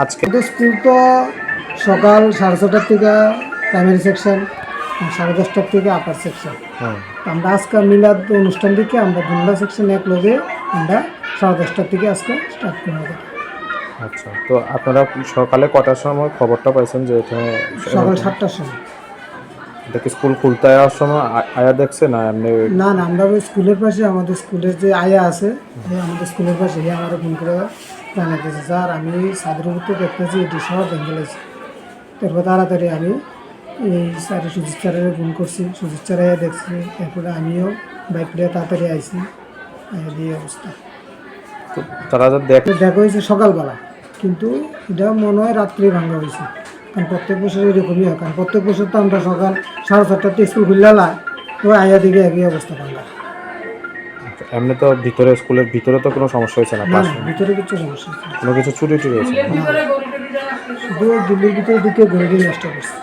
আজকে স্কুল তো সকাল 6:30টার থেকে প্রাইমারি সেকশন, 10:30টার থেকে আপার সেকশন। আমরা আজকে মিলাদ অনুষ্ঠান থেকে আমরা দুটা সেকশন এক লগে আমরা 10:30টার থেকে আজকে স্টার্ট করব। আচ্ছা, তো আপনারা সকালে কটার সময় খবরটা পাইছেন যে এখানে? সকাল 7টার সময়। এটা কি স্কুল খুলতে যাওয়ার সময় আয়া দেখছে না এমনি? না, আমরা ওই স্কুলের পাশে আমাদের স্কুলের যে আয়া আছে, আমাদের স্কুলের পাশে আমার ফোন করে জানাতেছে, স্যার আমি সাদের উপর দেখতেছি এটি সব ভেঙে গেছে। তারপর তাড়াতাড়ি আমি এই স্যারের সুজিত স্যারের ফোন করছি, সুজিত স্যার আয়া দেখছি। এরপরে আমিও বাইক নিয়ে তাড়াতাড়ি আইসি, এই অবস্থা। তো তারা যা দেখা হয়েছে সকালবেলা, কিন্তু এটা মনে হয় রাত্রি ভাঙা হয়েছে। কারণ প্রত্যেক বছর এরকমই হয়, কারণ প্রত্যেক বছর তো আমরা সকাল 4:30টাতে স্কুল খুললাম, তো আয়া দিকে একই অবস্থা ভাঙা। এমনি তো ভিতরে স্কুলের ভিতরে তো কোনো সমস্যা হয়েছে না? না, ভিতরে কিছু সমস্যা হচ্ছে, কোনো কিছু চুরি টুরি হয়েছে? শুধু দিল্লির ভিতরে দিকে গড়ি নষ্ট করছে।